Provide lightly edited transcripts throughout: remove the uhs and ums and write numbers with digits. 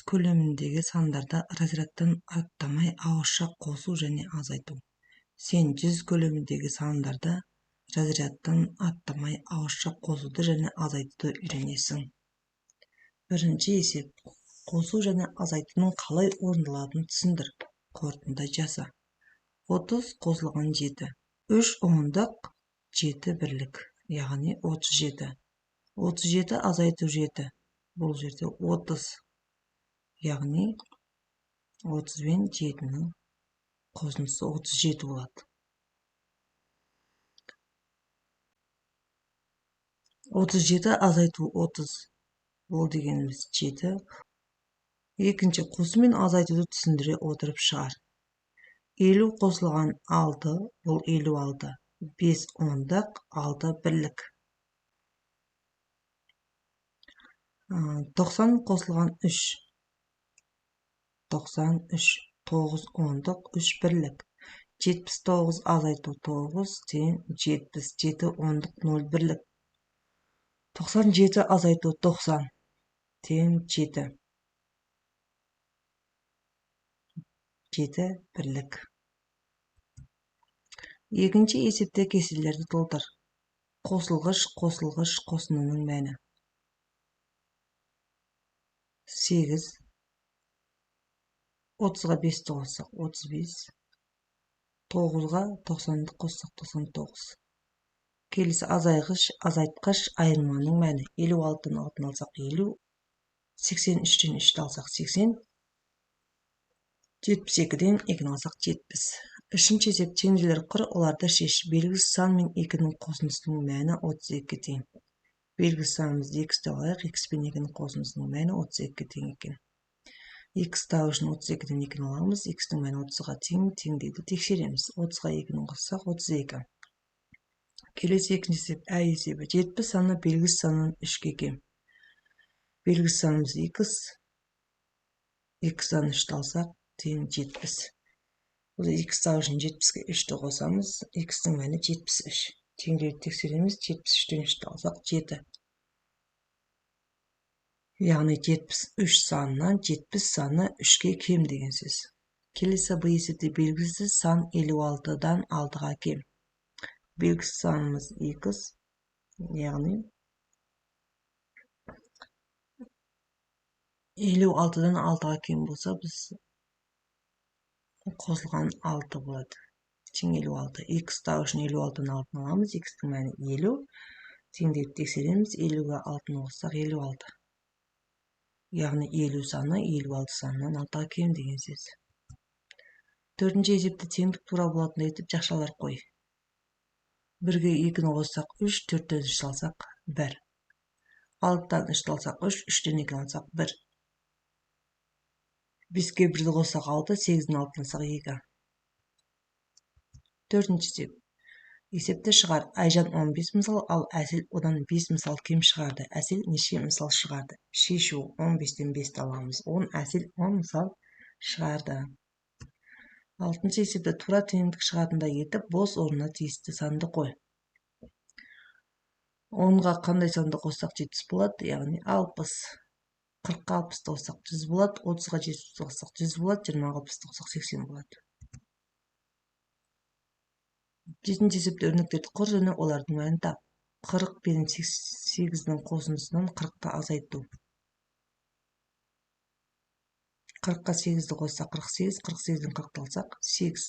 көлеміндегі сандарда разрядтан аттамай ауызша қосу және азайту. Сен 100 көлеміндегі сандарда разрядтан аттамай ауызша қосуды және азайтуды үйренесің. Бірінші есеп. Қосу және азайтуның қалай орындалатынын түсіндір. Қорытынды жаса. 30 қосылған 7. 3 ондық 7 бірлік, яғни 37. 37 азайту 7. Бұл жерде 30, яғни 30 бен 7-нің қосындысы 37 болады. 37 азайту 30. Бұл дегеніміз 7. Екінші қосу мен азайтуды түсіндіре отырып шығар. 50 қосылған 6, бұл 56. 5 ондық 6 бірлік. 90 қосылған 3. 93. 9 ондық 3 бірлік. 79 азайту 9 тең 77 ондық 0 бірлік. 97 азайту 90 тең 7. 7 бірлік. Екінші есепте кеселерді толтыр. Қосылғыш қосынының мәні. 8. 30-ға 5-ті қоссақ 35. 9-ға 90-ды қоссақ 99. Келесі азайтқыш айырманың мәні. 56-тан 6-ны алсақ 50. 83-тен 3-ті алсақ 80. 72-ден 2-ні алсақ 70. Үшінші есеп теңдеулер құр, оларды шеш. Белгісіз сан мен 2-нің қосындысының мәні 32 тең. Белгісіз санымызды x деп алайық. X пен 2-нің қосындысының мәні 32 тең екен. X табу үшін 32-ден 2-ні аламыз. X-ның мәні 30-ға тең, теңдеуді тексереміз. 30-ға 2-ні қоссақ 32. Келесі екінші есеп ә есебі. 70 саны белгісіз саннан 3-ке кем. Белгісіз санымыз x. X-дан 3-ті алсақ тең 70. Бұл x табу үшін 70-ге 3-ті қосамыз. X-ның мәні 73. Теңдеуді тексереміз. 73-тен 3-ті алсақ 7. Яғни 73 санынан 70 саны 3-ке кем деген сөз. Келесі бұл есепте белгісіз сан 56-дан 6-ға кем. Белгісіз санымыз x, яғни 56-дан 6-ға кем болса, біз қосылған 6 болады. Тең 56. X табу үшін 56-дан 6-ны аламыз. X-ның мәні 50. Теңдеуді тексереміз. 50-ға 6-ны қоссақ 56. Яғни 50 саны 56 санынан 6-ға кем деген сөз. Төртінші есепті теңдік тура болатындай етіп жақшалар қой. 1-ге 2-ні қоссақ 3, 4-тен 3 алсақ 1. 6-тан 3 алсақ 3, 3-тен 2 алсақ 1. 5-ге 1-ді қоссақ 6, 8-ден 6-ны алсақ 2. Төртінші есеп. Есепті шығар. Айжан 15 мысал, ал Әсел одан 5 мысал кем шығарды. Әсел неше мысал шығарды? Шешу. 15-тен 5-ті аламыз. 10, Әсел 10 мысал шығарды. Алтыншы есепті тура теңдік шығатындай етіп, бос орнына тиісті санды қой. 10-ға қандай санды қоссақ 70 болады, яғни 60. 40-ға 60-ты қоссақ 100 болады, 30-ға 70-ті қоссақ 100 болады, 20-ға 60-ты қоссақ 80 болады. Жетінші есепте өрнектерді құр және олардың мәнін тап. 40 пен 8-нің қосындысынан 40-ты азайту. 40-қа 8-ді қоссақ 48, 48-ден 40-ты алсақ 8.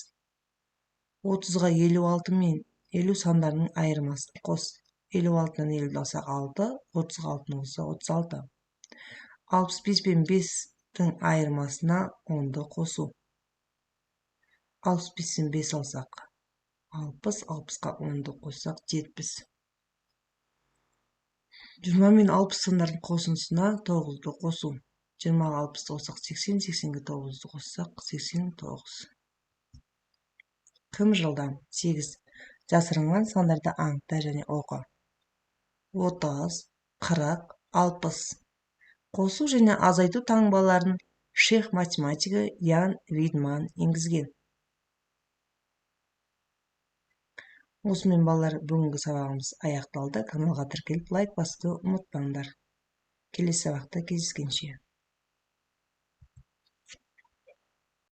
30-ға 56 мен 50 сандарының айырмасын қос. 56-нан 50-ді алсақ 6, 30-ға 6-ны қоссақ 36. 65 пен 5-тің айырмасына 10-ды қосу. 65-тен 5 алсақ 60, 60-қа 10-ды қоссақ 70. 20 мен 60 сандардың қосындысына 9-ды қосу. 20-ға 60-ды қоссақ 80, 80-ге 9-ды қоссақ 89. Кім жылдам? 8. Жасырынған сандарды анықта және оқы. 30, 40, 60. Қосу және азайту таңбаларын шех математигі Ян Видман енгізген. Осымен балалар, бүгінгі сабағымыз аяқталды. Каналға тіркеліп лайк басуды ұмытпаңдар. Келесі сабақта кездескенше.